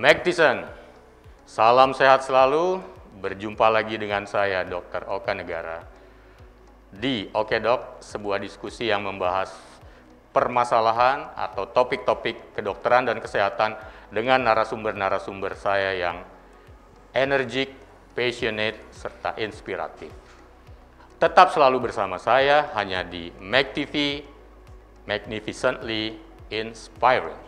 Mactison, salam sehat selalu. Berjumpa lagi dengan saya, Dr. Oka Negara, di Oke Dok, sebuah diskusi yang membahas permasalahan atau topik-topik kedokteran dan kesehatan dengan narasumber-narasumber saya yang energik, passionate, serta inspiratif. Tetap selalu bersama saya hanya di Mac TV, Magnificently Inspiring.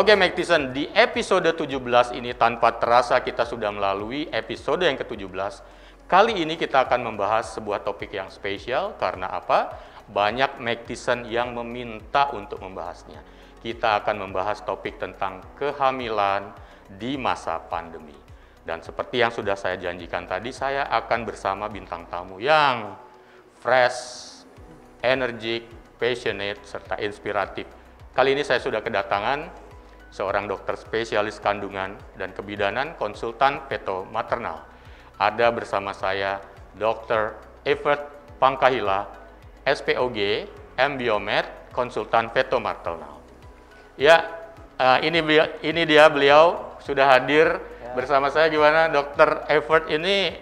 Oke, Mactison, di episode 17 ini tanpa terasa kita sudah melalui episode yang ke-17. Kali ini kita akan membahas sebuah topik yang spesial karena apa? Banyak Mactison yang meminta untuk membahasnya. Kita akan membahas topik tentang kehamilan di masa pandemi. Dan seperti yang sudah saya janjikan tadi, saya akan bersama bintang tamu yang fresh, energik, passionate, serta inspiratif. Kali ini saya sudah kedatangan seorang dokter spesialis kandungan dan kebidanan, konsultan feto maternal. Ada bersama saya Dr. Evert Pangkahila, SPOG, M-Biomed, konsultan feto maternal. Ya, ini dia beliau sudah hadir bersama saya. Gimana Dr. Evert ini?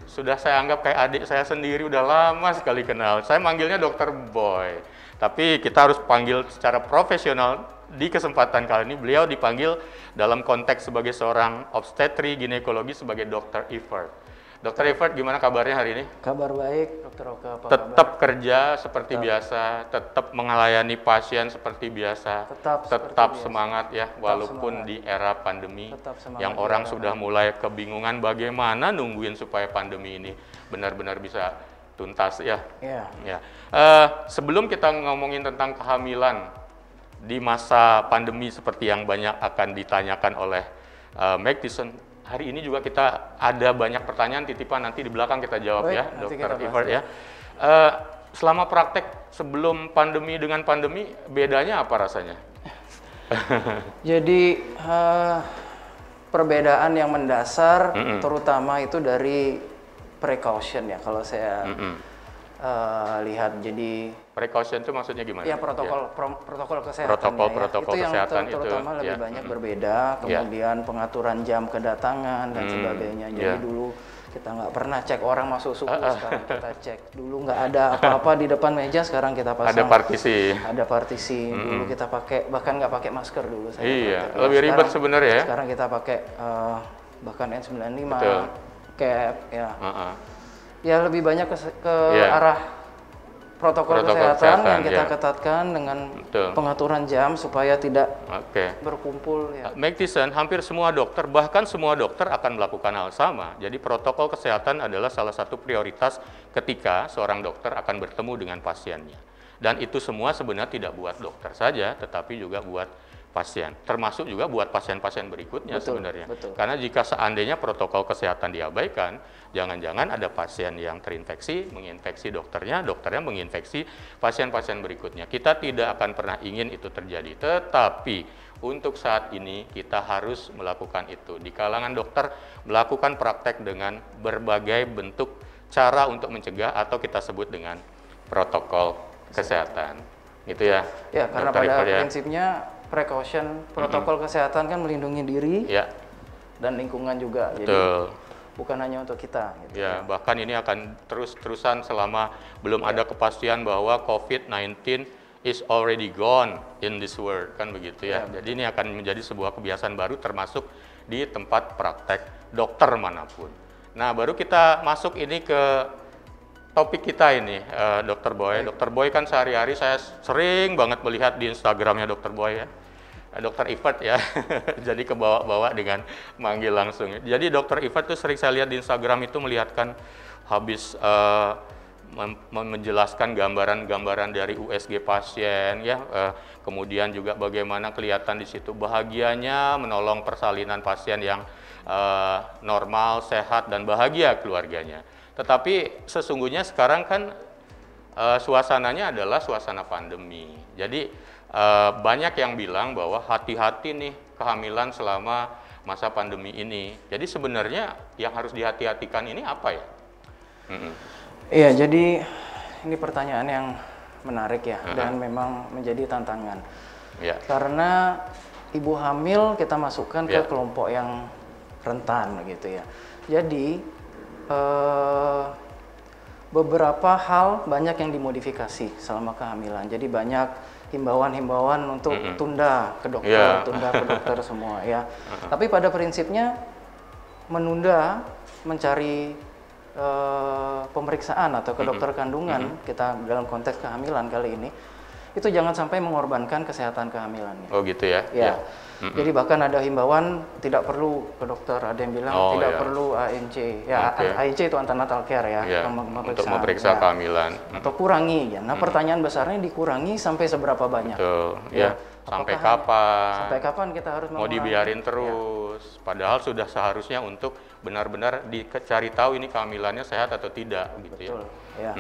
Sudah saya anggap kayak adik saya sendiri, udah lama sekali kenal. Saya manggilnya Dr. Boy, tapi kita harus panggil secara profesional. Di kesempatan kali ini beliau dipanggil dalam konteks sebagai seorang obstetri ginekologi sebagai Dr. Evert. Dr. Evert, gimana kabarnya hari ini? Kabar baik, Dr. Oka. Apa tetap kabar? Kerja seperti biasa, tetap melayani pasien seperti biasa, tetap semangat ya, walaupun di era pandemi yang orang sudah mulai kebingungan bagaimana nungguin supaya pandemi ini benar-benar bisa tuntas ya. Ya. Sebelum kita ngomongin tentang kehamilan di masa pandemi seperti yang banyak akan ditanyakan oleh Mactison, hari ini juga kita ada banyak pertanyaan titipan, nanti di belakang kita jawab. Baik, ya Dr. Evert ya. Selama praktek sebelum pandemi dengan pandemi, bedanya apa rasanya? Jadi perbedaan yang mendasar terutama itu dari precaution ya, kalau saya lihat. Jadi precaution itu maksudnya gimana? Ya, protokol kesehatan. Protokol kesehatan itu terutama lebih banyak berbeda. Kemudian pengaturan jam kedatangan dan sebagainya. Jadi dulu kita nggak pernah cek orang masuk suku, sekarang kita cek. Dulu nggak ada apa-apa di depan meja, sekarang kita pasang. Ada partisi. Ada partisi. Dulu kita pakai, bahkan nggak pakai masker dulu. Iya, lebih ribet sebenarnya ya. Sekarang kita pakai bahkan N95, cap, ya. Ya lebih banyak ke arah protokol kesehatan yang kita ketatkan dengan pengaturan jam supaya tidak berkumpul. Ya. Mactison, hampir semua dokter, bahkan semua dokter akan melakukan hal sama. Jadi protokol kesehatan adalah salah satu prioritas ketika seorang dokter akan bertemu dengan pasiennya. Dan itu semua sebenarnya tidak buat dokter saja, tetapi juga buat pasien, termasuk juga buat pasien-pasien berikutnya sebenarnya. Karena jika seandainya protokol kesehatan diabaikan, jangan-jangan ada pasien yang terinfeksi, menginfeksi dokternya, dokternya menginfeksi pasien-pasien berikutnya. Kita tidak akan pernah ingin itu terjadi, tetapi untuk saat ini kita harus melakukan itu. Di kalangan dokter melakukan praktek dengan berbagai bentuk cara untuk mencegah atau kita sebut dengan protokol kesehatan. Gitu ya. Ya, karena pada prinsipnya precaution, protokol kesehatan kan melindungi diri dan lingkungan juga. Jadi bukan hanya untuk kita. Gitu ya, bahkan ini akan terus-terusan selama belum ada kepastian bahwa COVID-19 is already gone in this world, kan begitu ya. Jadi ini akan menjadi sebuah kebiasaan baru termasuk di tempat praktek dokter manapun. Nah, baru kita masuk ini ke topik kita ini, Dr. Boy. Dr. Boy kan sehari-hari saya sering banget melihat di Instagramnya Dr. Boy ya. Dr. Ifat ya, jadi kebawa-bawa dengan manggil langsung. Jadi Dr. Ifat tuh sering saya lihat di Instagram itu melihatkan habis menjelaskan gambaran-gambaran dari USG pasien ya, kemudian juga bagaimana kelihatan di situ bahagianya menolong persalinan pasien yang normal, sehat dan bahagia keluarganya. Tetapi sesungguhnya sekarang kan suasananya adalah suasana pandemi. Jadi banyak yang bilang bahwa hati-hati nih kehamilan selama masa pandemi ini. Jadi sebenarnya yang harus dihati-hatikan ini apa ya? Iya, jadi ini pertanyaan yang menarik ya, dan memang menjadi tantangan. Karena ibu hamil kita masukkan ke kelompok yang rentan gitu ya. Jadi beberapa hal banyak yang dimodifikasi selama kehamilan. Jadi banyak himbauan-himbauan untuk tunda ke dokter, semua ya. Tapi pada prinsipnya menunda mencari pemeriksaan atau ke dokter kandungan kita dalam konteks kehamilan kali ini itu jangan sampai mengorbankan kesehatan kehamilannya. Oh gitu ya? Ya. Jadi bahkan ada himbauan tidak perlu ke dokter, ada yang bilang tidak perlu ANC. Ya, ANC itu antenatal care ya, untuk memeriksa kehamilan. Atau kurangi ya. Nah, pertanyaan besarnya dikurangi sampai seberapa banyak? Betul. Ya. Sampai kapan? Sampai kapan kita harus mau dibiarin terus? Padahal sudah seharusnya untuk benar-benar dicari tahu ini kehamilannya sehat atau tidak gitu. Betul. Ya.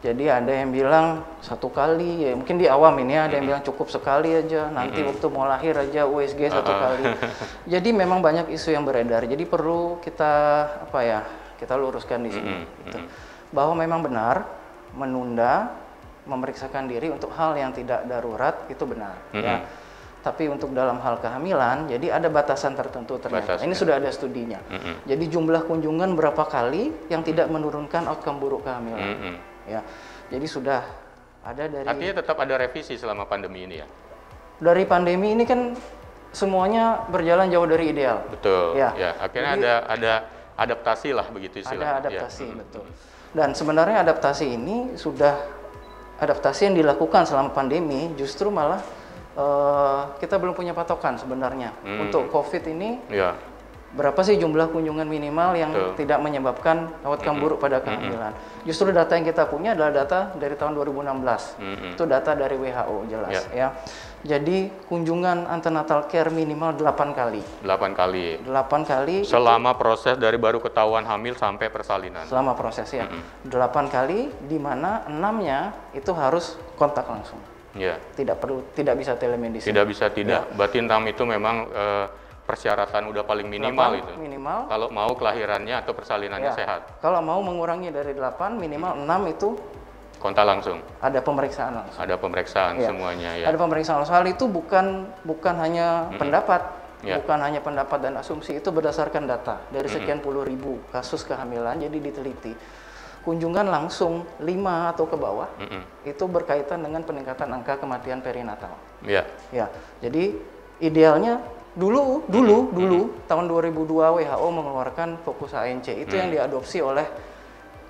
Jadi ada yang bilang 1 kali, ya mungkin di awam ini ada yang bilang cukup sekali aja, nanti waktu mau lahir aja USG 1 kali. Jadi memang banyak isu yang beredar. Jadi perlu kita kita luruskan di sini. Gitu. Bahwa memang benar menunda memeriksakan diri untuk hal yang tidak darurat itu benar. Ya. Tapi untuk dalam hal kehamilan, jadi ada batasan tertentu ternyata. Ini sudah ada studinya. Jadi jumlah kunjungan berapa kali yang tidak menurunkan outcome buruk kehamilan. Ya, jadi sudah ada dari. Artinya tetap ada revisi selama pandemi ini ya. Dari pandemi ini kan semuanya berjalan jauh dari ideal. Betul. Ya. Akhirnya jadi, ada adaptasi lah begitu istilahnya. Ada adaptasi, betul. Dan sebenarnya adaptasi ini sudah adaptasi yang dilakukan selama pandemi justru malah kita belum punya patokan sebenarnya untuk COVID ini. Berapa sih jumlah kunjungan minimal yang tidak menyebabkan outcome buruk pada kehamilan? Justru data yang kita punya adalah data dari tahun 2016. Itu data dari WHO jelas ya. Jadi kunjungan antenatal care minimal 8 kali. 8 kali. 8 kali. Selama proses dari baru ketahuan hamil sampai persalinan. Selama proses ya. 8 kali di mana 6-nya itu harus kontak langsung. Tidak bisa telemedicine. Tidak bisa Berarti 6 itu memang persyaratan udah paling minimal itu. Minimal. Kalau mau kelahirannya atau persalinannya sehat. Kalau mau mengurangi dari 8, minimal 6 itu kontak langsung. Ada pemeriksaan langsung. Ada pemeriksaan semuanya ya. Ada pemeriksaan langsung. Hal itu bukan hanya pendapat, bukan hanya pendapat dan asumsi, itu berdasarkan data dari sekian puluh ribu kasus kehamilan. Jadi diteliti. Kunjungan langsung 5 atau ke bawah itu berkaitan dengan peningkatan angka kematian perinatal. Ya. Jadi idealnya dulu tahun 2002 WHO mengeluarkan fokus ANC itu yang diadopsi oleh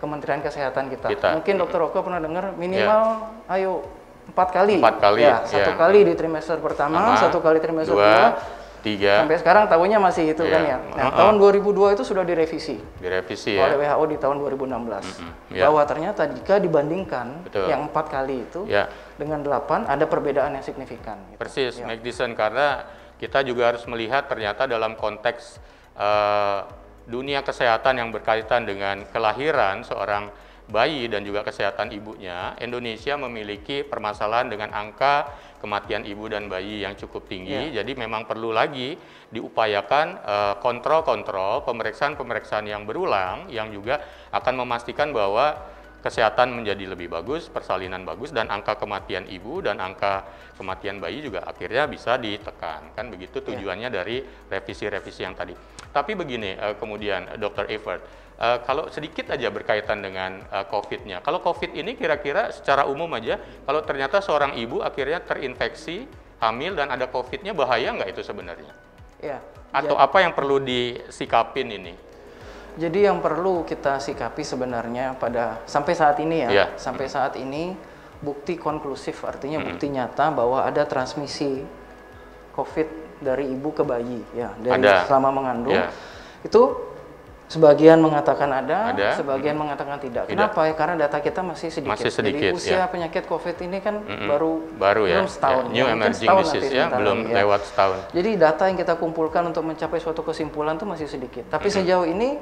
Kementerian Kesehatan kita. Mungkin Dr. Oko pernah dengar minimal ayo 4 kali. 4 kali. Ya, 1 kali di trimester pertama, 1 kali trimester 2, 3. Sampai sekarang tahunya masih itu kan ya. Nah, tahun 2002 itu sudah direvisi. Oleh WHO di tahun 2016. Bahwa ternyata jika dibandingkan yang 4 kali itu dengan 8 ada perbedaan yang signifikan. Gitu. Persis, Magdison, karena kita juga harus melihat ternyata dalam konteks dunia kesehatan yang berkaitan dengan kelahiran seorang bayi dan juga kesehatan ibunya, Indonesia memiliki permasalahan dengan angka kematian ibu dan bayi yang cukup tinggi. Jadi memang perlu lagi diupayakan kontrol-kontrol, pemeriksaan-pemeriksaan yang berulang yang juga akan memastikan bahwa kesehatan menjadi lebih bagus, persalinan bagus, dan angka kematian ibu dan angka kematian bayi juga akhirnya bisa ditekan. Kan begitu tujuannya dari revisi-revisi yang tadi. Tapi begini, kemudian Dr. Evert, kalau sedikit aja berkaitan dengan COVID-nya. Kalau COVID ini kira-kira secara umum aja, kalau ternyata seorang ibu akhirnya terinfeksi, hamil, dan ada COVID-nya, bahaya nggak itu sebenarnya? Ya, Atau apa yang perlu disikapin ini? Jadi yang perlu kita sikapi sebenarnya sampai saat ini sampai saat ini bukti konklusif, artinya bukti nyata bahwa ada transmisi COVID dari ibu ke bayi, selama mengandung. Itu sebagian mengatakan ada, sebagian mengatakan tidak. Kenapa? Karena data kita masih sedikit. Jadi usia penyakit COVID ini kan baru belum setahun. New emerging disease belum lewat setahun. Jadi data yang kita kumpulkan untuk mencapai suatu kesimpulan itu masih sedikit. Tapi sejauh ini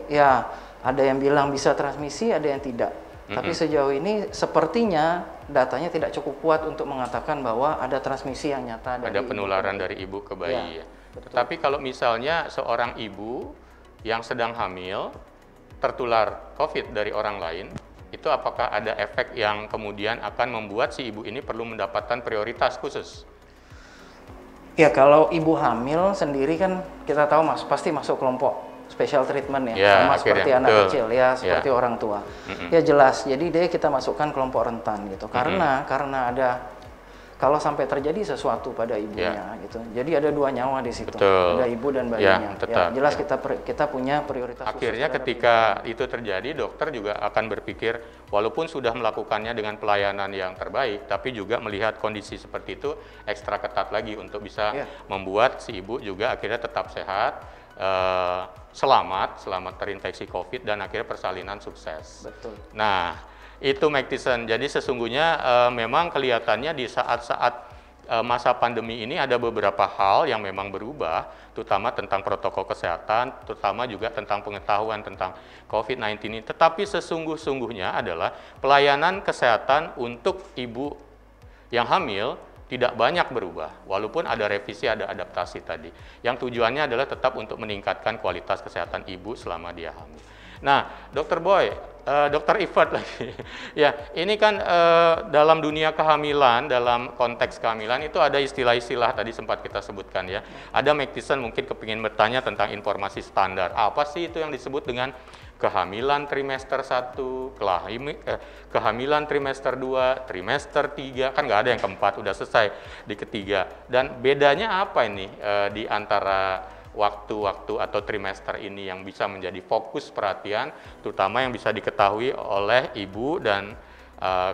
ada yang bilang bisa transmisi, ada yang tidak. Tapi sejauh ini sepertinya datanya tidak cukup kuat untuk mengatakan bahwa ada transmisi yang nyata. Ada penularan dari ibu ke bayi. Tapi kalau misalnya seorang ibu yang sedang hamil tertular COVID dari orang lain, itu apakah ada efek yang kemudian akan membuat si ibu ini perlu mendapatkan prioritas khusus? Ya, kalau ibu hamil sendiri kan kita tahu pasti masuk kelompok special treatment sama seperti anak kecil seperti orang tua. Ya jelas, jadi kita masukkan kelompok rentan gitu. Karena ada, kalau sampai terjadi sesuatu pada ibunya gitu. Jadi ada dua nyawa di situ. Ada ibu dan bayinya. Jelas kita punya prioritas. Akhirnya ketika itu terjadi, dokter juga akan berpikir walaupun sudah melakukannya dengan pelayanan yang terbaik, tapi juga melihat kondisi seperti itu ekstra ketat lagi untuk bisa membuat si ibu juga akhirnya tetap sehat, selamat terinfeksi COVID dan akhirnya persalinan sukses. Betul. Nah, itu Mike Tyson. Jadi sesungguhnya memang kelihatannya di saat-saat masa pandemi ini ada beberapa hal yang memang berubah, terutama tentang protokol kesehatan, terutama juga tentang pengetahuan tentang COVID-19 ini. Tetapi sesungguh-sungguhnya adalah pelayanan kesehatan untuk ibu yang hamil tidak banyak berubah, walaupun ada revisi, ada adaptasi tadi. Yang tujuannya adalah tetap untuk meningkatkan kualitas kesehatan ibu selama dia hamil. Nah, Dr. Boy, Dr. Ifat lagi, ini kan dalam dunia kehamilan, dalam konteks kehamilan itu ada istilah-istilah tadi sempat kita sebutkan ya. Ada Mike Tyson mungkin kepingin bertanya tentang informasi standar. Apa sih itu yang disebut dengan kehamilan trimester 1, kehamilan trimester 2, trimester 3, kan nggak ada yang keempat, udah selesai di ketiga. Dan bedanya apa ini di antara waktu-waktu atau trimester ini yang bisa menjadi fokus perhatian, terutama yang bisa diketahui oleh ibu dan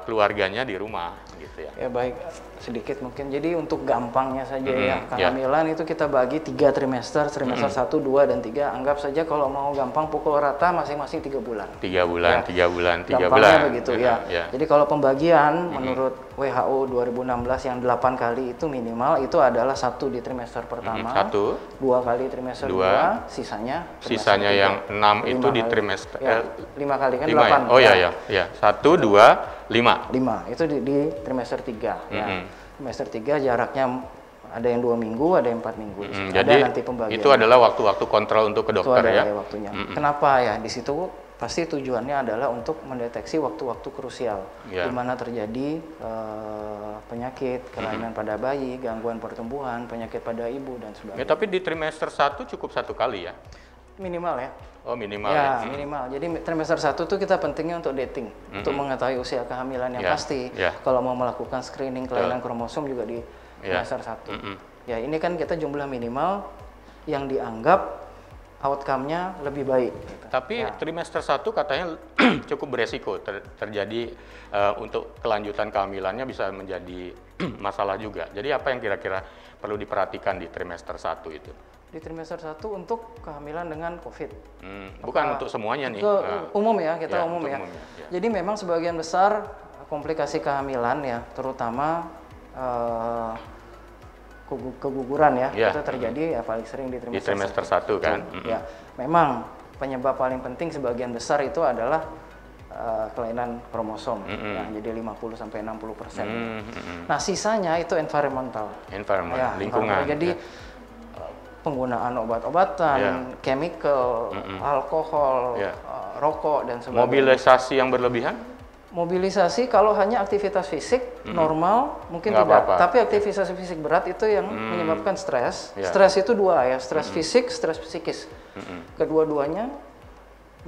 keluarganya di rumah gitu ya. Ya baik, sedikit mungkin. Jadi untuk gampangnya saja kehamilan itu kita bagi 3 trimester 1, 2, dan 3. Anggap saja kalau mau gampang pukul rata masing-masing 3 bulan. 3 bulan, 3 bulan, 3 bulan. Gampangnya begitu ya. Jadi kalau pembagian menurut WHO 2016 yang 8 kali itu minimal itu adalah 1 di trimester pertama, 2 kali trimester 2, sisanya yang 6 itu di trimester 5 kali kan 8. Oh ya. 1, 2, 5 itu di trimester 3 Trimester 3 jaraknya ada yang 2 minggu, ada yang 4 minggu. Jadi nanti pembagian. Itu adalah waktu-waktu kontrol untuk ke dokter ya. Waktunya. Kenapa ya? Di situ pasti tujuannya adalah untuk mendeteksi waktu-waktu krusial di mana terjadi penyakit, kelainan pada bayi, gangguan pertumbuhan, penyakit pada ibu dan sebagainya. Tapi di trimester 1 cukup 1 kali ya? Minimal ya. Oh minimal minimal. Jadi trimester 1 itu kita pentingnya untuk dating, untuk mengetahui usia kehamilan yang pasti. Kalau mau melakukan screening kelainan kromosom juga di trimester 1. Ya ini kan kita jumlah minimal yang dianggap outcome-nya lebih baik. Gitu. Tapi trimester 1 katanya cukup beresiko terjadi untuk kelanjutan kehamilannya bisa menjadi masalah juga. Jadi apa yang kira-kira perlu diperhatikan di trimester 1 itu? Di trimester 1 untuk kehamilan dengan COVID. Bukan untuk semuanya nih. Umum ya, kita umum ya. Jadi memang sebagian besar komplikasi kehamilan ya, terutama keguguran ya, itu terjadi paling sering di trimester 1 kan. Ya, memang penyebab paling penting sebagian besar itu adalah kelainan kromosom, jadi 50-60%. Nah, sisanya itu environmental. Lingkungan. Jadi penggunaan obat-obatan, chemical, alkohol, rokok dan sebagainya. Mobilisasi yang berlebihan? Mobilisasi kalau hanya aktivitas fisik normal mungkin nggak tidak, apa-apa. tapi aktivitas fisik berat itu yang menyebabkan stres. Stres itu 2 ya, stres fisik, stres psikis. Kedua-duanya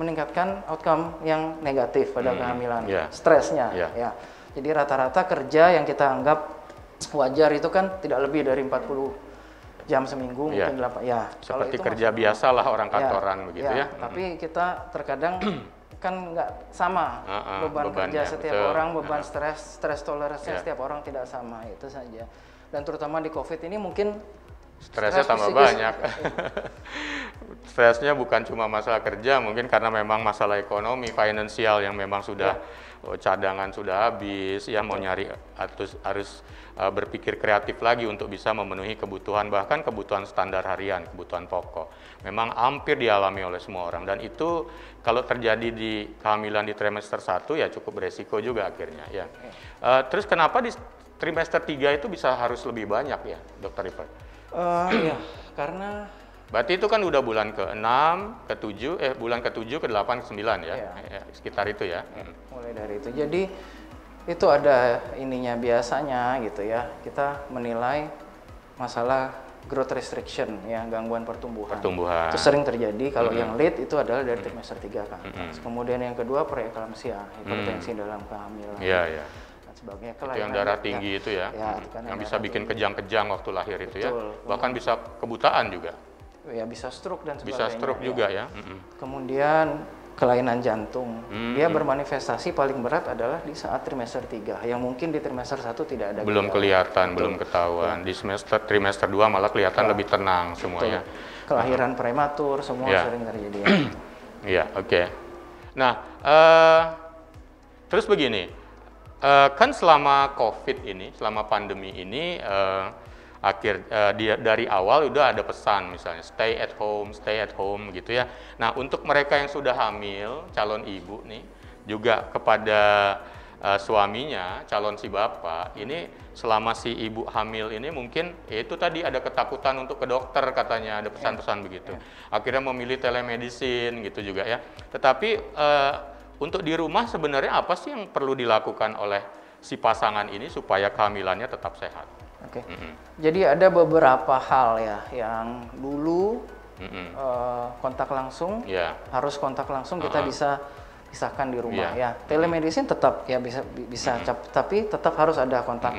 meningkatkan outcome yang negatif pada kehamilan, stresnya. Jadi rata-rata kerja yang kita anggap wajar itu kan tidak lebih dari 40 jam seminggu mungkin 8 ya. Seperti kerja biasa lah orang kantoran begitu ya. Tapi kita terkadang kan nggak sama beban kerja setiap orang, beban stres toleransinya setiap orang tidak sama, itu saja. Dan terutama di COVID ini mungkin stresnya tambah banyak. Stresnya bukan cuma masalah kerja, mungkin karena memang masalah ekonomi, finansial yang memang sudah cadangan sudah habis, ya mau nyari harus berpikir kreatif lagi untuk bisa memenuhi kebutuhan, bahkan kebutuhan standar harian, kebutuhan pokok. Memang hampir dialami oleh semua orang, dan itu kalau terjadi di kehamilan di trimester 1 ya cukup beresiko juga akhirnya ya. Terus kenapa di trimester 3 itu bisa harus lebih banyak ya, Dr. Rifat? Ya, karena berarti itu kan udah bulan ke-6, ke-7, bulan ke-7, ke-8, ke-9 ya, sekitar itu ya. Mulai dari itu. Jadi itu ada ininya biasanya gitu ya. Kita menilai masalah growth restriction ya, gangguan pertumbuhan. Itu sering terjadi kalau yang late itu adalah dari trimester 3 ke atas. Kemudian yang kedua preeklamsia, hipertensi dalam kehamilan. Iya. Sebagainya, itu yang darah tinggi itu ya, yang bisa bikin kejang-kejang waktu lahir itu ya, bahkan bisa kebutaan juga. Ya bisa stroke dan sebagainya. Bisa stroke juga ya. Kemudian kelainan jantung, dia bermanifestasi paling berat adalah di saat trimester 3, yang mungkin di trimester 1 tidak ada. Belum kelihatan, belum ketahuan. Di trimester 2 malah kelihatan lebih tenang semuanya. Kelahiran prematur, semua sering terjadi. Iya, oke. Nah, terus begini. Kan selama COVID ini, selama pandemi ini, dari awal udah ada pesan misalnya stay at home gitu ya. Nah, untuk mereka yang sudah hamil, calon ibu nih, juga kepada suaminya, calon si bapak, ini selama si ibu hamil ini mungkin itu tadi ada ketakutan untuk ke dokter katanya, ada pesan-pesan begitu. Akhirnya memilih telemedicine gitu juga ya. Tetapi untuk di rumah sebenarnya apa sih yang perlu dilakukan oleh si pasangan ini supaya kehamilannya tetap sehat? Oke. Jadi ada beberapa hal ya yang dulu kontak langsung, harus kontak langsung kita bisa pisahkan di rumah ya. Telemedicine tetap ya bisa tapi tetap harus ada kontak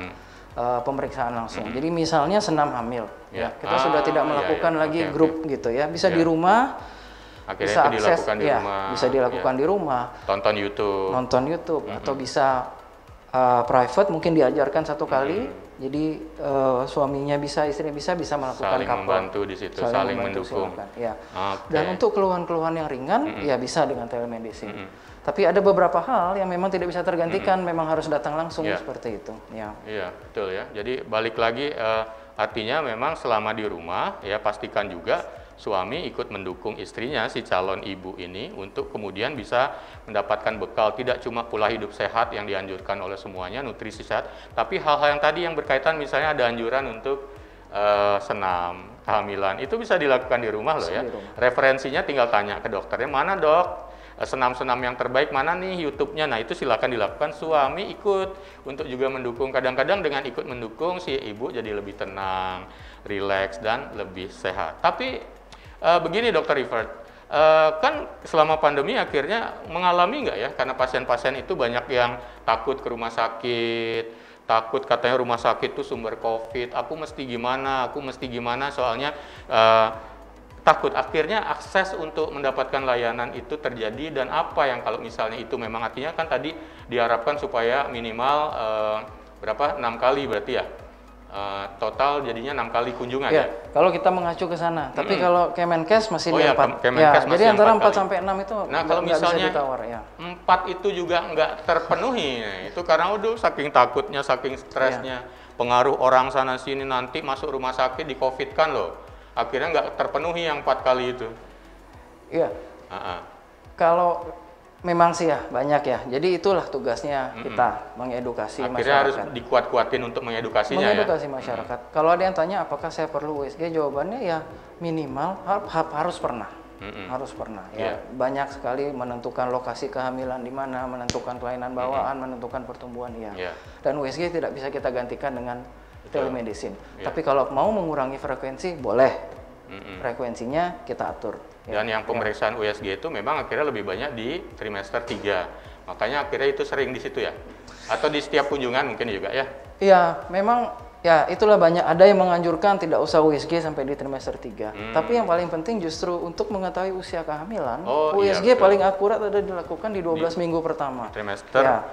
pemeriksaan langsung. Jadi misalnya senam hamil, ya kita sudah tidak melakukan lagi grup gitu ya, bisa di rumah. Akhirnya bisa dilakukan di rumah. Bisa dilakukan di rumah. Nonton YouTube atau bisa private mungkin diajarkan satu kali. Jadi suaminya istri bisa melakukan saling membantu di situ, saling mendukung. Ya. Dan untuk keluhan-keluhan yang ringan ya bisa dengan telemedicine. Tapi ada beberapa hal yang memang tidak bisa tergantikan, memang harus datang langsung seperti itu. Ya. Iya, betul ya. Jadi balik lagi artinya memang selama di rumah ya pastikan juga suami ikut mendukung istrinya, si calon ibu ini, untuk kemudian bisa mendapatkan bekal, tidak cuma pola hidup sehat yang dianjurkan oleh semuanya, nutrisi sehat, tapi hal-hal yang tadi yang berkaitan, misalnya ada anjuran untuk senam, kehamilan, itu bisa dilakukan di rumah loh ya. Referensinya tinggal tanya ke dokternya, mana dok, senam-senam yang terbaik mana nih YouTube-nya, nah itu silakan dilakukan, suami ikut untuk juga mendukung, kadang-kadang dengan ikut mendukung, si ibu jadi lebih tenang, rileks, dan lebih sehat. Tapi begini Dr. Rifat, kan selama pandemi akhirnya mengalami nggak ya, karena pasien-pasien itu banyak yang takut ke rumah sakit, takut katanya rumah sakit itu sumber COVID, aku mesti gimana, soalnya takut, akhirnya akses untuk mendapatkan layanan itu terjadi, dan apa yang kalau misalnya itu memang artinya kan tadi diharapkan supaya minimal 6 kali berarti ya? Total jadinya 6 kali kunjungan ya? Kalau kita mengacu ke sana, tapi kalau Kemenkes masih di 4. Jadi antara 4 sampai 6 itu kalau misalnya bisa ditawar ya. 4 itu juga nggak terpenuhi, itu karena udah saking takutnya, saking stresnya, pengaruh orang sana sini, nanti masuk rumah sakit di COVID kan loh, akhirnya nggak terpenuhi yang 4 kali itu. Iya. Kalau memang sih ya banyak ya, jadi itulah tugasnya kita mengedukasi akhirnya masyarakat. Harus dikuat-kuatin untuk mengedukasinya. Mengedukasi masyarakat. Kalau ada yang tanya apakah saya perlu USG, jawabannya ya minimal harus pernah. Harus pernah. Ya banyak sekali menentukan lokasi kehamilan di mana, menentukan kelainan bawaan, menentukan pertumbuhan Dan USG tidak bisa kita gantikan dengan telemedicine. Tapi kalau mau mengurangi frekuensi boleh. Frekuensinya kita atur. Dan yang pemeriksaan USG itu memang akhirnya lebih banyak di trimester 3. Makanya akhirnya itu sering di situ ya? Atau di setiap kunjungan mungkin juga ya? Iya, memang Ya, itulah banyak. Ada yang menganjurkan tidak usah USG sampai di trimester 3. Tapi yang paling penting justru untuk mengetahui usia kehamilan, USG paling akurat ada dilakukan di 12 minggu pertama. Trimester,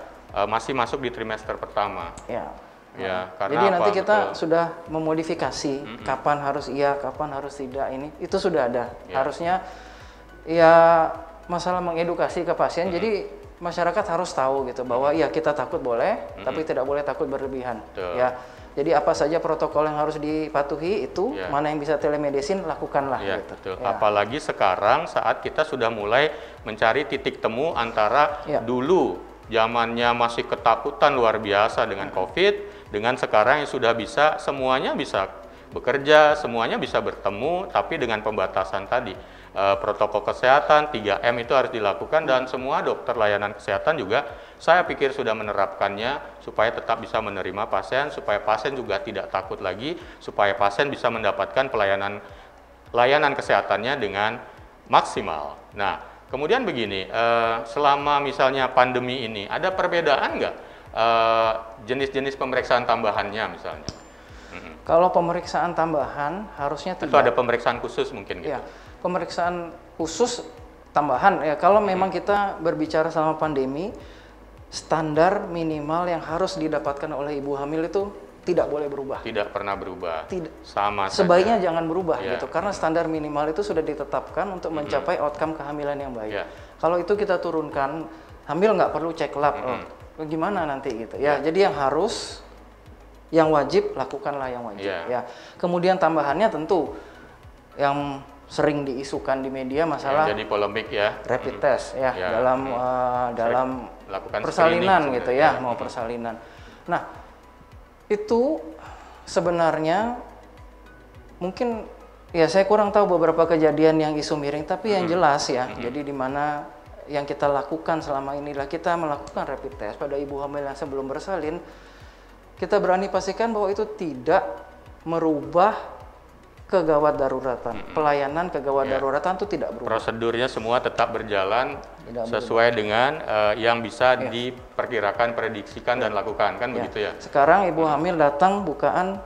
masih masuk di trimester pertama. Ya. Ya, karena jadi nanti kita sudah memodifikasi kapan harus iya, kapan harus tidak, itu sudah ada. Harusnya ya masalah mengedukasi ke pasien. Jadi masyarakat harus tahu gitu bahwa ya kita takut boleh, tapi tidak boleh takut berlebihan. Ya. Jadi apa saja protokol yang harus dipatuhi itu, mana yang bisa telemedicine lakukanlah. Gitu. Betul. Apalagi sekarang saat kita sudah mulai mencari titik temu antara dulu zamannya masih ketakutan luar biasa dengan COVID, dengan sekarang yang sudah bisa semuanya bisa bekerja, semuanya bisa bertemu, tapi dengan pembatasan tadi. Protokol kesehatan 3M itu harus dilakukan dan semua dokter layanan kesehatan juga saya pikir sudah menerapkannya supaya tetap bisa menerima pasien, supaya pasien juga tidak takut lagi, supaya pasien bisa mendapatkan layanan kesehatannya dengan maksimal. Nah, kemudian begini, selama misalnya pandemi ini ada perbedaan nggak jenis-jenis pemeriksaan tambahannya misalnya? Kalau pemeriksaan tambahan harusnya tidak. Atau ada pemeriksaan khusus mungkin gitu? Pemeriksaan khusus tambahan ya kalau memang kita berbicara selama pandemi, standar minimal yang harus didapatkan oleh ibu hamil itu tidak boleh berubah. Tidak pernah berubah. Sama saja. Sebaiknya jangan berubah gitu karena standar minimal itu sudah ditetapkan untuk mencapai outcome kehamilan yang baik. Kalau itu kita turunkan, hamil nggak perlu cek lab, gimana nanti gitu ya. Jadi yang harus, yang wajib lakukanlah yang wajib ya. Kemudian tambahannya tentu yang sering diisukan di media masalah jadi polemik rapid test dalam persalinan gitu ya, mau persalinan. Nah, itu sebenarnya mungkin ya saya kurang tahu beberapa kejadian yang isu miring, tapi yang jelas ya, jadi di mana yang kita lakukan selama inilah kita melakukan rapid test pada ibu hamil yang sebelum bersalin. Kita berani pastikan bahwa itu tidak merubah kegawat daruratan, pelayanan kegawat daruratan itu tidak berubah. Prosedurnya semua tetap berjalan sesuai dengan yang bisa diperkirakan, prediksikan dan lakukan, kan begitu ya? Sekarang ibu hamil datang bukaan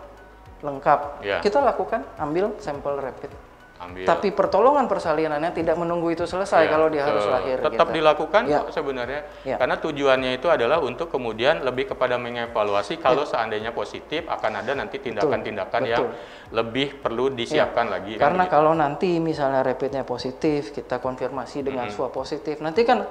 lengkap, kita lakukan ambil sampel rapid. Tapi pertolongan persalinannya tidak menunggu itu selesai kalau dia harus lahir. Tetap dilakukan kok sebenarnya, karena tujuannya itu adalah untuk kemudian lebih kepada mengevaluasi kalau seandainya positif akan ada nanti tindakan-tindakan yang lebih perlu disiapkan lagi. Karena kalau nanti misalnya rapidnya positif, kita konfirmasi dengan swab positif, nanti kan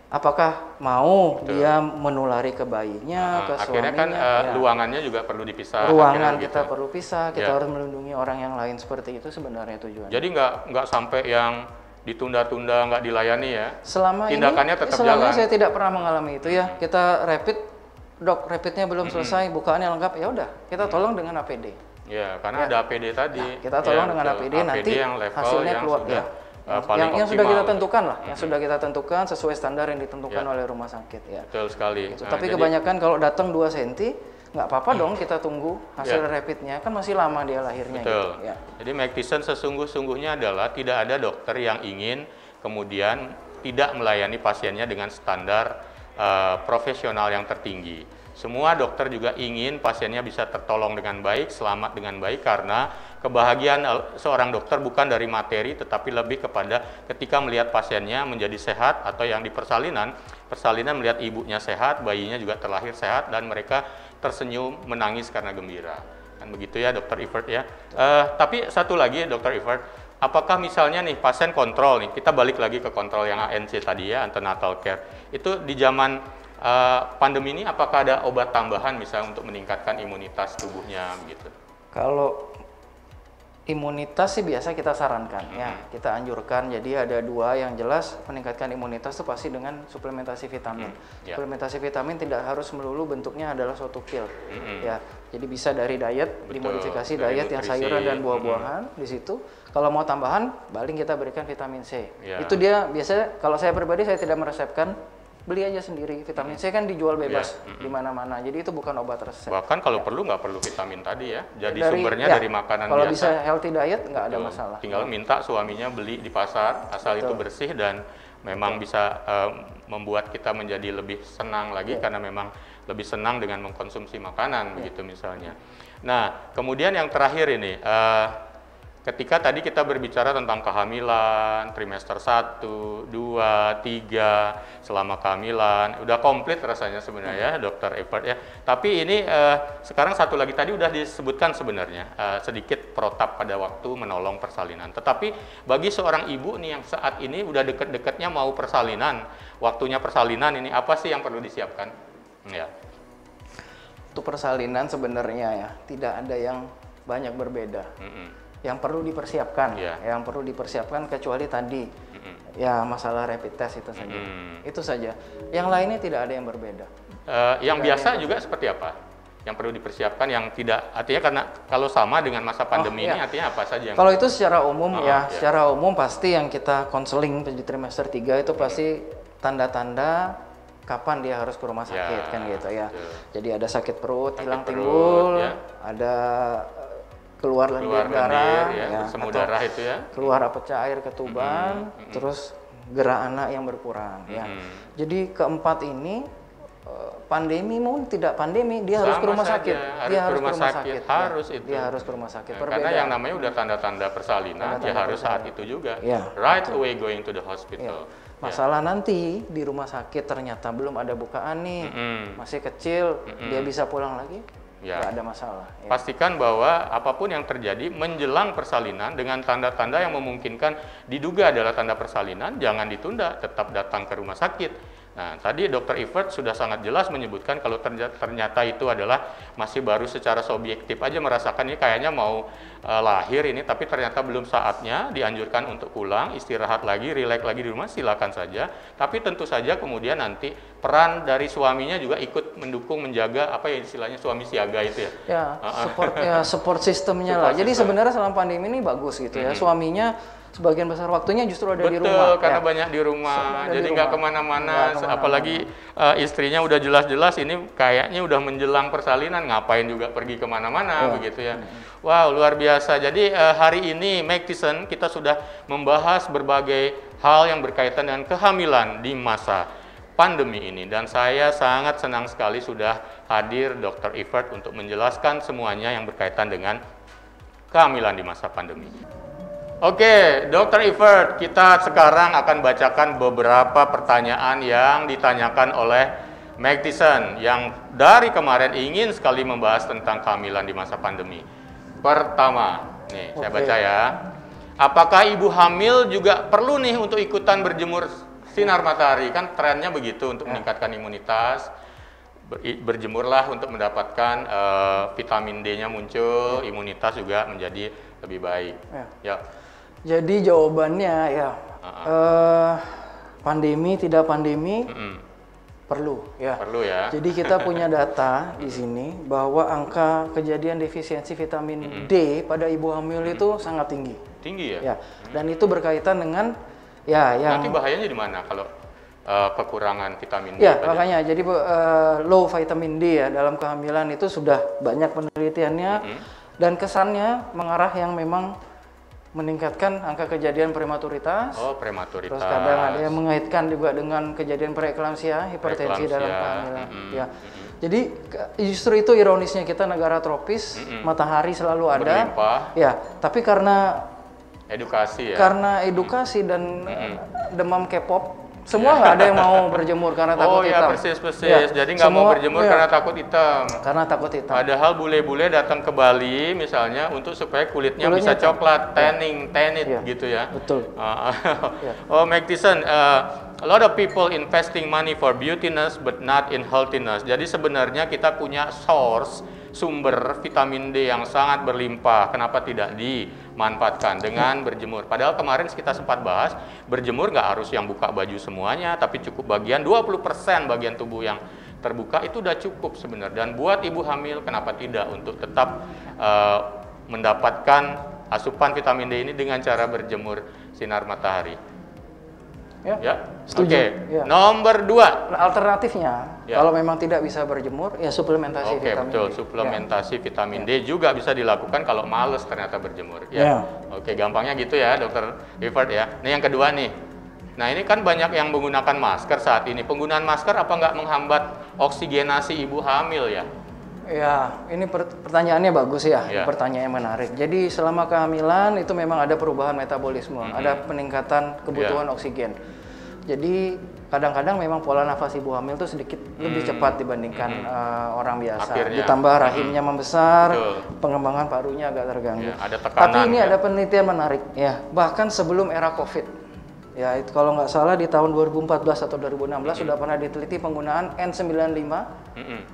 apakah mau dia menulari ke bayinya, ke suaminya. Akhirnya kan ruangannya juga perlu dipisah. Ruangan kita perlu pisah, kita harus melindungi orang yang lain, seperti itu sebenarnya tujuannya. Jadi nggak sampai yang ditunda-tunda, nggak dilayani ya? Selama tindakannya ini, tetap selama jalan. Saya tidak pernah mengalami itu ya. Kita rapid, dok rapidnya belum selesai, bukaannya lengkap, ya udah kita tolong dengan APD. Ya, karena ada APD tadi. Nah, kita tolong dengan APD, nanti yang level hasilnya yang keluar. Sudah, yang sudah kita tentukan lah, yang sudah kita tentukan sesuai standar yang ditentukan oleh rumah sakit ya. Betul sekali. Gitu. Tapi kebanyakan kalau datang 2 cm nggak apa-apa dong kita tunggu hasil rapidnya, kan masih lama dia lahirnya. Betul. Gitu. Jadi Maktison sesungguh-sungguhnya adalah tidak ada dokter yang ingin kemudian tidak melayani pasiennya dengan standar profesional yang tertinggi. Semua dokter juga ingin pasiennya bisa tertolong dengan baik, selamat dengan baik, karena kebahagiaan seorang dokter bukan dari materi, tetapi lebih kepada ketika melihat pasiennya menjadi sehat, atau yang di persalinan melihat ibunya sehat, bayinya juga terlahir sehat, dan mereka tersenyum, menangis karena gembira. Kan begitu ya Dr. Evert ya. Tapi satu lagi Dr. Evert, apakah misalnya nih pasien kontrol nih, kita balik lagi ke kontrol yang ANC tadi ya, antenatal care, itu di zaman pandemi ini apakah ada obat tambahan misalnya untuk meningkatkan imunitas tubuhnya begitu? Kalau imunitas sih biasa kita sarankan ya, kita anjurkan. Jadi ada 2 yang jelas meningkatkan imunitas itu pasti dengan suplementasi vitamin. Suplementasi vitamin tidak harus melulu bentuknya adalah suatu pil. Ya, jadi bisa dari diet, dimodifikasi diet yang sayuran dan buah-buahan di situ. Kalau mau tambahan, paling kita berikan vitamin C. Itu dia biasanya, kalau saya pribadi saya tidak meresepkan, beli aja sendiri. Vitamin C kan dijual bebas di mana-mana. Jadi itu bukan obat resep. Bahkan kalau perlu nggak perlu vitamin tadi ya. Jadi sumbernya dari makanan kalau biasa. Kalau bisa healthy diet nggak ada masalah. Tinggal minta suaminya beli di pasar, asal itu bersih dan memang bisa membuat kita menjadi lebih senang lagi karena memang lebih senang dengan mengkonsumsi makanan begitu misalnya. Nah, kemudian yang terakhir ini, ketika tadi kita berbicara tentang kehamilan, trimester 1, 2, 3, selama kehamilan, udah komplit rasanya sebenarnya Dr. Evert ya. Tapi ini sekarang satu lagi tadi udah disebutkan sebenarnya, sedikit protap pada waktu menolong persalinan. Tetapi bagi seorang ibu nih yang saat ini udah deket-deketnya mau persalinan, waktunya persalinan ini apa sih yang perlu disiapkan? Ya. Untuk persalinan sebenarnya ya tidak ada yang banyak berbeda. Yang perlu dipersiapkan, yang perlu dipersiapkan kecuali tadi ya masalah rapid test itu saja. Itu saja. Yang lainnya tidak ada yang berbeda. Yang biasa juga seperti apa? Yang perlu dipersiapkan, yang tidak, artinya karena kalau sama dengan masa pandemi ini artinya apa saja? Yang kalau itu secara umum secara umum pasti yang kita konseling di trimester 3 itu pasti tanda-tanda kapan dia harus ke rumah sakit kan gitu ya. Betul. Jadi ada sakit perut, hilang timbul, ada keluar lendir darah, bersemu darah itu ya. Keluar pecah air ketuban, terus gerak anak yang berkurang ya. Jadi keempat ini pandemi maupun tidak pandemi dia harus ke rumah sakit. Dia harus ke rumah sakit. Harus itu. Dia harus ke rumah sakit. Karena yang namanya udah tanda-tanda persalinan, dia harus saat itu juga. Right away going to the hospital. Masalah nanti di rumah sakit ternyata belum ada bukaan nih, masih kecil, dia bisa pulang lagi, nggak ada masalah. Pastikan bahwa apapun yang terjadi menjelang persalinan dengan tanda-tanda yang memungkinkan diduga adalah tanda persalinan, jangan ditunda, tetap datang ke rumah sakit. Nah, tadi Dr. Evert sudah sangat jelas menyebutkan kalau ternyata itu adalah masih baru secara subjektif aja merasakan ini kayaknya mau lahir ini, tapi ternyata belum saatnya, dianjurkan untuk pulang, istirahat lagi, rileks lagi di rumah, silakan saja. Tapi tentu saja kemudian nanti peran dari suaminya juga ikut mendukung, menjaga apa ya istilahnya suami siaga itu ya. Support sistemnya lah. Jadi sebenarnya selama pandemi ini bagus gitu ya, suaminya sebagian besar waktunya justru ada di rumah. Betul, karena banyak di rumah, jadi nggak kemana-mana. Apalagi istrinya udah jelas-jelas ini kayaknya udah menjelang persalinan, ngapain juga pergi kemana-mana begitu ya. Wow, luar biasa. Jadi hari ini Mike Tyson kita sudah membahas berbagai hal yang berkaitan dengan kehamilan di masa pandemi ini. Dan saya sangat senang sekali sudah hadir Dr. Evert untuk menjelaskan semuanya yang berkaitan dengan kehamilan di masa pandemi. Oke, Dr. Evert, kita sekarang akan bacakan beberapa pertanyaan yang ditanyakan oleh Mike Tyson yang dari kemarin ingin sekali membahas tentang kehamilan di masa pandemi. Pertama, nih saya baca ya. Apakah ibu hamil juga perlu nih untuk ikutan berjemur sinar matahari? Kan trennya begitu untuk meningkatkan imunitas. Berjemurlah untuk mendapatkan vitamin D-nya muncul, imunitas juga menjadi lebih baik. Ya. Jadi jawabannya ya, pandemi tidak pandemi perlu ya. Perlu ya. Jadi kita punya data di sini bahwa angka kejadian defisiensi vitamin D pada ibu hamil itu sangat tinggi. Tinggi ya. Dan itu berkaitan dengan yang. Nanti bahayanya di mana kalau kekurangan vitamin D? Ya, makanya jadi low vitamin D ya dalam kehamilan itu sudah banyak penelitiannya dan kesannya mengarah yang memang meningkatkan angka kejadian prematuritas. Oh, prematuritas. Terus kadang ada yang mengaitkan juga dengan kejadian preeklamsia, hipertensi dalam kehamilan. Ya. Jadi justru itu ironisnya kita negara tropis, matahari selalu ada. Berlimpah. Ya, tapi karena edukasi ya. Karena edukasi dan demam K-pop, semua nggak ada yang mau berjemur karena takut hitam. Oh ya, persis. Jadi nggak mau berjemur karena takut hitam. Karena takut hitam. Padahal bule-bule datang ke Bali misalnya untuk supaya kulitnya bisa coklat, tanning gitu ya. Betul. Oh, Mike Tyson, a lot of people investing money for beautiness but not in healthiness. Jadi sebenarnya kita punya sumber vitamin D yang sangat berlimpah. Kenapa tidak dimanfaatkan dengan berjemur? Padahal kemarin kita sempat bahas, berjemur nggak harus yang buka baju semuanya, tapi cukup bagian 20% bagian tubuh yang terbuka itu udah cukup sebenarnya. Dan buat ibu hamil, kenapa tidak untuk tetap mendapatkan asupan vitamin D ini dengan cara berjemur sinar matahari? Ya, setuju. Oke. Nomor 2. Alternatifnya, kalau memang tidak bisa berjemur, ya suplementasi vitamin betul. D. Suplementasi vitamin D juga bisa dilakukan kalau males ternyata berjemur. Ya. Oke, gampangnya gitu ya, Dr. Evert ya. Ini yang kedua nih. Nah, ini kan banyak yang menggunakan masker saat ini. Penggunaan masker apa nggak menghambat oksigenasi ibu hamil ya? Ya, ini pertanyaannya bagus ya, pertanyaan yang menarik. Jadi selama kehamilan itu memang ada perubahan metabolisme, ada peningkatan kebutuhan oksigen. Jadi kadang-kadang memang pola nafas ibu hamil itu sedikit lebih cepat dibandingkan orang biasa. Akhirnya, ditambah rahimnya membesar, pengembangan parunya agak terganggu. Ada tekanan, tapi ini ada penelitian menarik ya, bahkan sebelum era COVID. Ya, itu kalau nggak salah di tahun 2014 atau 2016 sudah pernah diteliti penggunaan N95,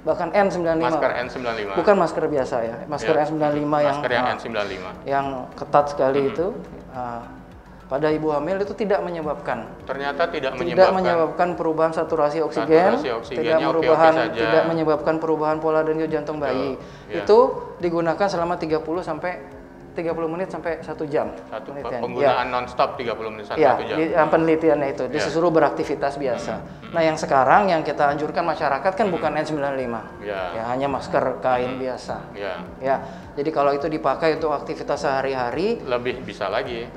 bahkan N95. Masker N95. Bukan masker biasa ya, masker N95 yang N95. Yang ketat sekali itu. Pada ibu hamil itu tidak menyebabkan. Ternyata tidak menyebabkan perubahan saturasi oksigen, tidak menyebabkan perubahan pola denyut jantung bayi. Itu digunakan selama 30 menit sampai 1 jam. Penggunaan non-stop 30 menit sampai 1 jam. Yang penelitiannya itu disuruh beraktivitas biasa. Nah, yang sekarang yang kita anjurkan masyarakat kan bukan N95. Ya, hanya masker kain biasa. Ya. Jadi kalau itu dipakai untuk aktivitas sehari-hari lebih bisa lagi.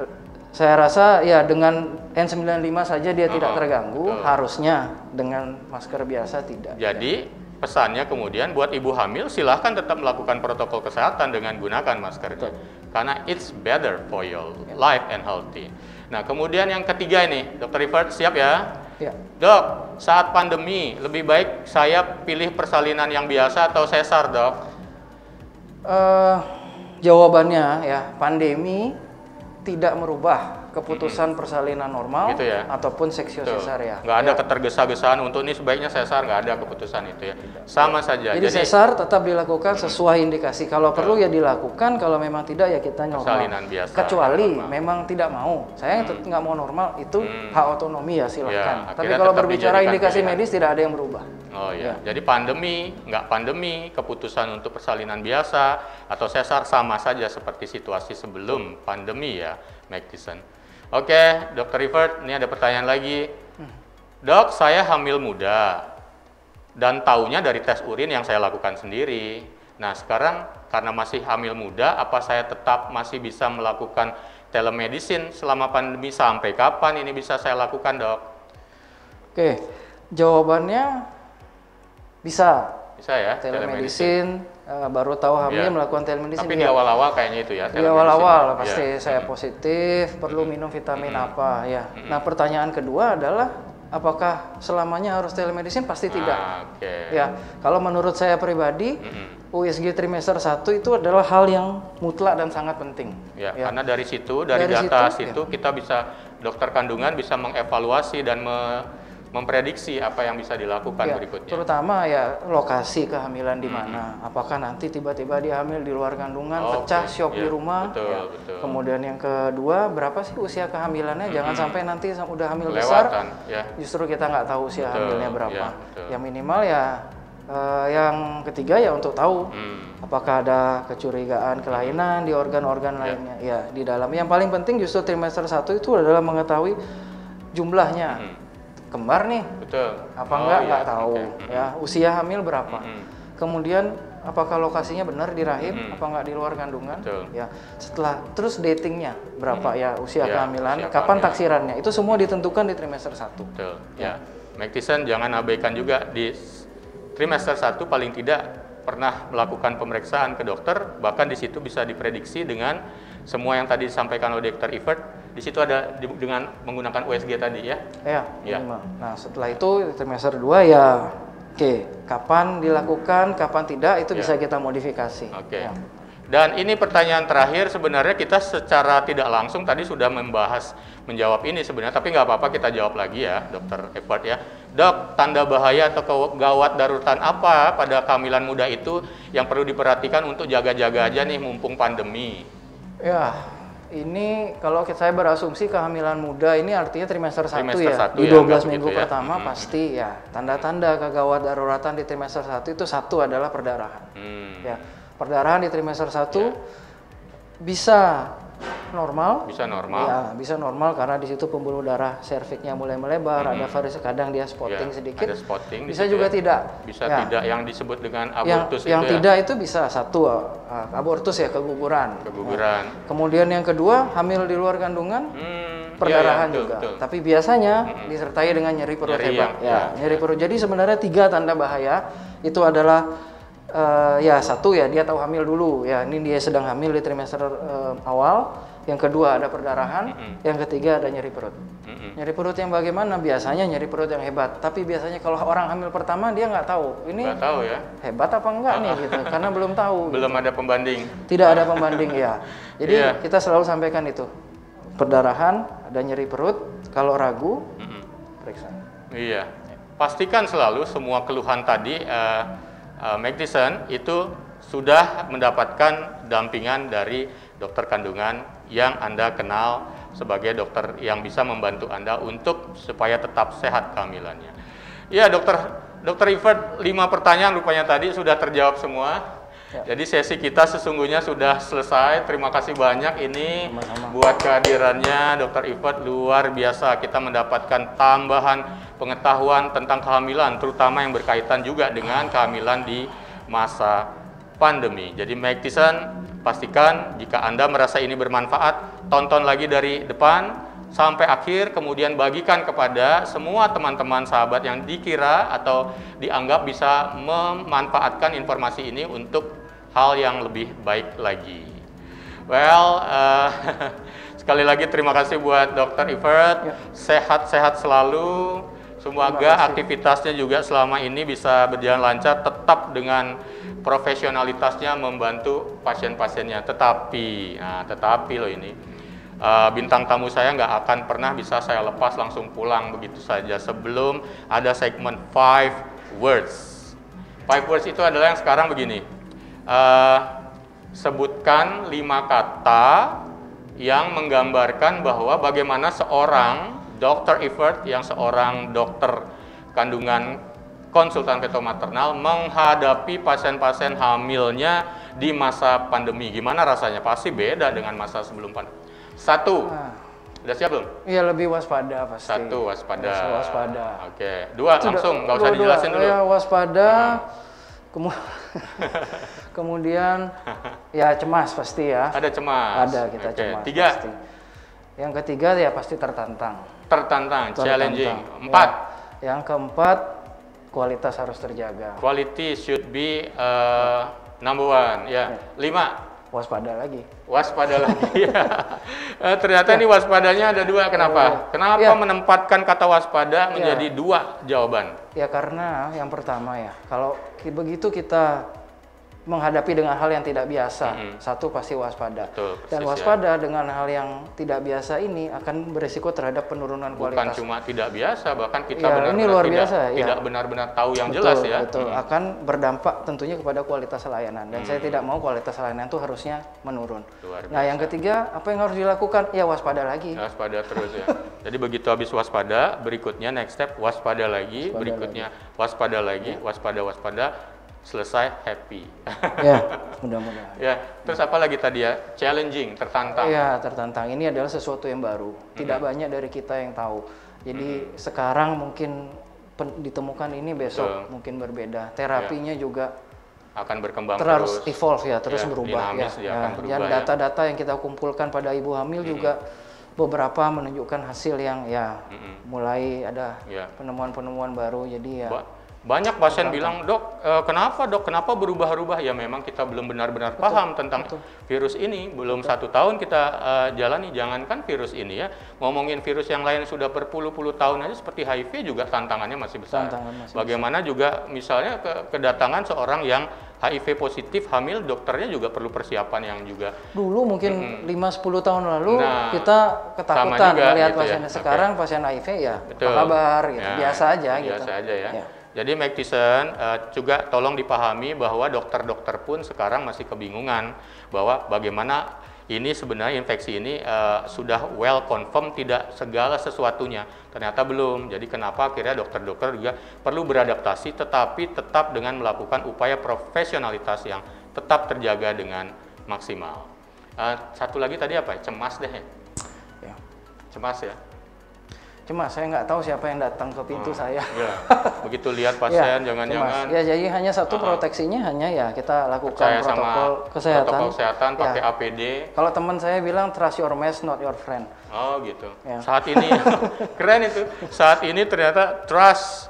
Saya rasa ya dengan N95 saja dia tidak terganggu, harusnya dengan masker biasa tidak. Jadi pesannya kemudian buat ibu hamil silahkan tetap melakukan protokol kesehatan dengan gunakan masker. Karena it's better for your life and healthy. Nah, kemudian yang ketiga ini, Dr. Rivert siap ya? Dok, saat pandemi lebih baik saya pilih persalinan yang biasa atau sesar, Dok? Jawabannya ya, pandemi tidak merubah keputusan persalinan normal gitu ya? Ataupun seksio sesar ya. Nggak ada ketergesa-gesaan untuk ini sebaiknya sesar, nggak ada keputusan itu ya. Sama saja. Jadi sesar tetap dilakukan sesuai indikasi. Kalau perlu ya dilakukan, kalau memang tidak ya kita normal. Persalinan biasa. Kecuali memang tidak mau. Saya nggak mau normal, itu hak otonomi ya silahkan. Tapi kalau berbicara indikasi medis tidak ada yang berubah. Oh iya. Jadi pandemi, nggak pandemi, keputusan untuk persalinan biasa atau sesar sama saja seperti situasi sebelum pandemi ya, Mike Tyson. Oke, Dr. Rivert, ini ada pertanyaan lagi. Dok, saya hamil muda dan taunya dari tes urin yang saya lakukan sendiri. Nah, sekarang karena masih hamil muda, apa saya tetap masih bisa melakukan telemedicine selama pandemi? Sampai kapan ini bisa saya lakukan, Dok? Oke, jawabannya bisa ya, telemedicine. Baru tahu hamil melakukan telemedicine. Tapi di awal-awal kayaknya itu ya. Di awal-awal pasti saya positif, perlu minum vitamin apa ya. Nah, pertanyaan kedua adalah apakah selamanya harus telemedicine? Pasti tidak. Ya, kalau menurut saya pribadi, USG trimester 1 itu adalah hal yang mutlak dan sangat penting. Ya. Karena dari situ, dari data situ kita bisa, dokter kandungan bisa mengevaluasi dan memprediksi apa yang bisa dilakukan berikutnya. Terutama ya lokasi kehamilan di mana. Apakah nanti tiba-tiba dia hamil di luar kandungan, pecah, shock di rumah. Betul. Kemudian yang kedua, berapa sih usia kehamilannya? Jangan sampai nanti udah hamil besar, justru kita nggak tahu usia hamilnya berapa. Yang minimal ya, yang ketiga ya untuk tahu apakah ada kecurigaan kelainan di organ-organ lainnya. Ya, di dalam. Yang paling penting justru trimester 1 itu adalah mengetahui jumlahnya. Kembar nih, apa nggak tahu ya, usia hamil berapa, kemudian apakah lokasinya benar di rahim, apa nggak di luar kandungan, ya setelah terus datingnya berapa ya usia kehamilan, kapan taksirannya, itu semua ditentukan di trimester 1. Ya, Mike Tyson jangan abaikan juga di trimester 1 paling tidak pernah melakukan pemeriksaan ke dokter, bahkan di situ bisa diprediksi dengan semua yang tadi disampaikan oleh Dr. Rivert. Di situ ada dengan menggunakan USG tadi ya? Iya. Nah, setelah itu trimester 2 ya, kapan dilakukan, kapan tidak, itu bisa kita modifikasi. Ya. Dan ini pertanyaan terakhir, sebenarnya kita secara tidak langsung tadi sudah menjawab ini sebenarnya, tapi nggak apa-apa kita jawab lagi ya, Dr. Edward ya. Dok, tanda bahaya atau gawat daruratan apa pada kehamilan muda itu yang perlu diperhatikan untuk jaga-jaga aja nih mumpung pandemi? Ya, ini kalau saya berasumsi kehamilan muda ini artinya trimester 1 ya. Di 12 minggu pertama pasti ya. Tanda-tanda kegawat daruratan di trimester 1 itu satu adalah perdarahan. Ya, perdarahan di trimester 1 bisa normal. Ya, bisa normal karena di situ pembuluh darah serviknya mulai melebar, ada variasi, kadang dia spotting sedikit. Ada spotting, bisa juga tidak. Bisa tidak yang disebut dengan abortus yang tidak itu bisa satu abortus ya, keguguran. Kemudian yang kedua, hamil di luar kandungan, perdarahan juga. Betul. Tapi biasanya disertai dengan nyeri perut hebat. Nyeri perut. Jadi sebenarnya 3 tanda bahaya itu adalah Ya satu ya dia tahu hamil dulu ya, ini dia sedang hamil di trimester awal. Yang kedua ada perdarahan, yang ketiga ada nyeri perut. Nyeri perut yang bagaimana? Biasanya nyeri perut yang hebat, tapi biasanya kalau orang hamil pertama dia nggak tahu ini nggak tahu ya hebat apa enggak nih gitu, karena belum tahu. Belum ada pembanding. Tidak ada pembanding ya. Jadi kita selalu sampaikan itu, perdarahan, ada nyeri perut, kalau ragu periksa. Iya, pastikan selalu semua keluhan tadi Magdison itu sudah mendapatkan dampingan dari dokter kandungan yang Anda kenal sebagai dokter yang bisa membantu Anda untuk supaya tetap sehat kehamilannya. Ya, dokter Evert, 5 pertanyaan rupanya tadi sudah terjawab semua. Ya. Jadi sesi kita sesungguhnya sudah selesai. Terima kasih banyak ini buat kehadirannya Dokter Evert, luar biasa. Kita mendapatkan tambahan pengetahuan tentang kehamilan, terutama yang berkaitan juga dengan kehamilan di masa pandemi. Jadi Magdison, pastikan jika Anda merasa ini bermanfaat, tonton lagi dari depan sampai akhir, kemudian bagikan kepada semua teman-teman sahabat yang dikira atau dianggap bisa memanfaatkan informasi ini untuk hal yang lebih baik lagi. Well, sekali lagi terima kasih buat Dr. Evert, sehat-sehat selalu. Semoga aktivitasnya juga selama ini bisa berjalan lancar, tetap dengan profesionalitasnya membantu pasien-pasiennya. Tetapi loh ini, bintang tamu saya nggak akan pernah bisa saya lepas langsung pulang begitu saja sebelum ada segmen 5 words. 5 words itu adalah yang sekarang begini, sebutkan 5 kata yang menggambarkan bahwa bagaimana seorang Dr. Evert yang seorang dokter kandungan konsultan feto-maternal menghadapi pasien-pasien hamilnya di masa pandemi. Gimana rasanya? Pasti beda dengan masa sebelum pandemi. 1, udah siap belum? Iya, lebih waspada pasti. 1, waspada. Waspada. Oke. 2, langsung, nggak usah dijelasin dulu. Ya, waspada. Kemudian ya cemas pasti ya. Ada cemas. Ada, kita cemas. 3. Pasti. Yang ketiga ya pasti tertantang. Challenging. 4. Ya. Yang keempat, kualitas harus terjaga. Quality should be number 1. Ya. 5. Waspada lagi. Ya. Ternyata ini waspadanya ada 2. Kenapa? Kenapa menempatkan kata waspada menjadi 2 jawaban? Ya karena yang pertama ya, kalau begitu kita menghadapi dengan hal yang tidak biasa, satu pasti waspada. Betul, dan waspada dengan hal yang tidak biasa ini akan berisiko terhadap penurunan kualitas. Bukan cuma tidak biasa, bahkan kita tidak benar-benar tahu yang jelas ya. Betul, akan berdampak tentunya kepada kualitas layanan. Dan saya tidak mau kualitas layanan itu harusnya menurun. Nah, yang ketiga, apa yang harus dilakukan? Ya waspada lagi. Waspada terus ya. Jadi begitu habis waspada, berikutnya next step waspada lagi, berikutnya waspada lagi, waspada. Selesai happy. Ya, mudah-mudahan. Ya, terus apa lagi tadi ya? Challenging, tertantang. Ya, tertantang. Ini adalah sesuatu yang baru. Tidak banyak dari kita yang tahu. Jadi sekarang mungkin ditemukan ini, besok mungkin berbeda. Terapinya juga akan berkembang terus evolve ya, terus berubah ya. Dan data-data yang kita kumpulkan pada ibu hamil juga beberapa menunjukkan hasil yang mulai ada penemuan-penemuan baru. Jadi ya banyak pasien bilang, dok, kenapa berubah-ubah? Ya memang kita belum benar-benar paham tentang virus ini. Belum 1 tahun kita jalani, jangankan virus ini ya. Ngomongin virus yang lain sudah berpuluh-puluh tahun aja seperti HIV juga tantangannya masih besar. Bagaimana juga misalnya kedatangan seorang yang HIV positif hamil, dokternya juga perlu persiapan yang juga. Dulu mungkin 5-10 tahun lalu kita ketakutan melihat gitu pasien. Sekarang pasien HIV ya, apa kabar gitu. Biasa aja gitu. Biasa aja ya. Jadi Magdison juga tolong dipahami bahwa dokter-dokter pun sekarang masih kebingungan bahwa bagaimana ini sebenarnya infeksi ini sudah well confirm tidak segala sesuatunya. Ternyata belum. Jadi kenapa akhirnya dokter-dokter juga perlu beradaptasi tetapi tetap dengan melakukan upaya profesionalitas yang tetap terjaga dengan maksimal. Satu lagi tadi apa? Cemas deh ya. Cemas ya. Cuma saya nggak tahu siapa yang datang ke pintu saya. Ya. Begitu lihat pasien, jangan-jangan. Ya, jadi hanya satu proteksinya hanya ya kita lakukan protokol kesehatan. Pakai APD. Kalau teman saya bilang trust your mask, not your friend. Oh gitu. Ya. Saat ini keren itu. Saat ini ternyata trust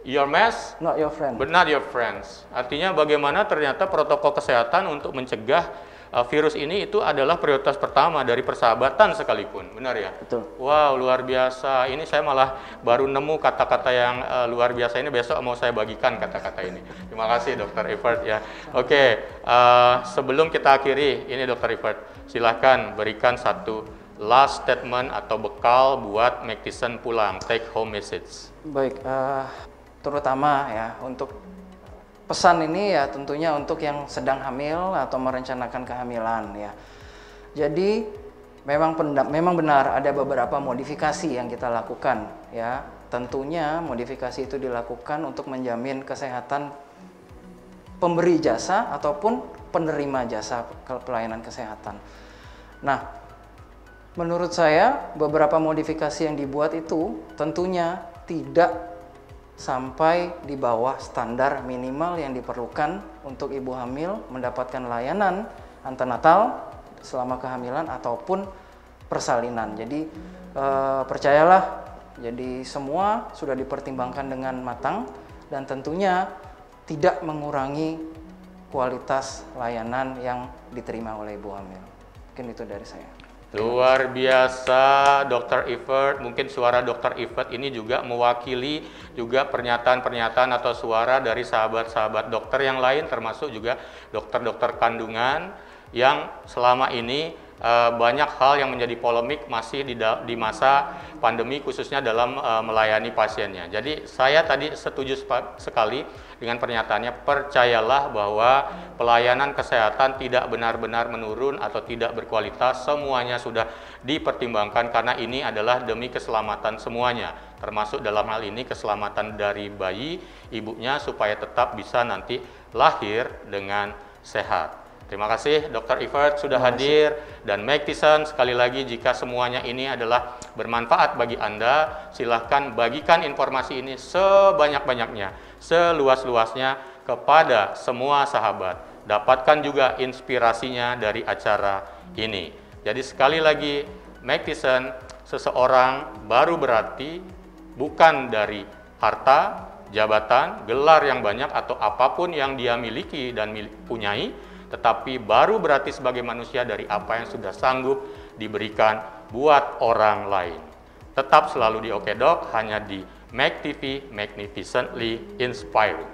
your mess, not your friend. but not your friends. Artinya bagaimana ternyata protokol kesehatan untuk mencegah virus ini itu adalah prioritas pertama dari persahabatan sekalipun, benar ya? Betul. Wow, luar biasa. Ini saya malah baru nemu kata-kata yang luar biasa ini. Besok mau saya bagikan kata-kata ini. Terima kasih Dr. Evert ya. Oke, sebelum kita akhiri, ini Dr. Evert, silahkan berikan satu last statement atau bekal buat Mac Thiessen pulang, take home message. Baik, terutama ya untuk pesan ini ya tentunya untuk yang sedang hamil atau merencanakan kehamilan ya. Jadi memang benar ada beberapa modifikasi yang kita lakukan ya. Tentunya modifikasi itu dilakukan untuk menjamin kesehatan pemberi jasa ataupun penerima jasa pelayanan kesehatan. Nah, menurut saya beberapa modifikasi yang dibuat itu tentunya tidak sampai di bawah standar minimal yang diperlukan untuk ibu hamil mendapatkan layanan antenatal selama kehamilan ataupun persalinan. Jadi percayalah, jadi semua sudah dipertimbangkan dengan matang dan tentunya tidak mengurangi kualitas layanan yang diterima oleh ibu hamil. Mungkin itu dari saya. Luar biasa Dr. Evert, mungkin suara Dr. Evert ini juga mewakili juga pernyataan-pernyataan atau suara dari sahabat-sahabat dokter yang lain, termasuk juga dokter-dokter kandungan yang selama ini banyak hal yang menjadi polemik masih di masa pandemi, khususnya dalam melayani pasiennya. Jadi saya tadi setuju sekali dengan pernyataannya, percayalah bahwa pelayanan kesehatan tidak benar-benar menurun atau tidak berkualitas, semuanya sudah dipertimbangkan karena ini adalah demi keselamatan semuanya, termasuk dalam hal ini keselamatan dari bayi, ibunya supaya tetap bisa nanti lahir dengan sehat. Terima kasih Dr. Evert sudah hadir, dan Mac Thiessen, sekali lagi jika semuanya ini adalah bermanfaat bagi Anda, silahkan bagikan informasi ini sebanyak-banyaknya, seluas-luasnya kepada semua sahabat. Dapatkan juga inspirasinya dari acara ini. Jadi sekali lagi, Mac Thiessen, seseorang baru berarti bukan dari harta, jabatan, gelar yang banyak atau apapun yang dia miliki dan punyai, tetapi baru berarti sebagai manusia dari apa yang sudah sanggup diberikan buat orang lain. Tetap selalu di Oke Dok, hanya di Mac TV, Magnificently Inspiring.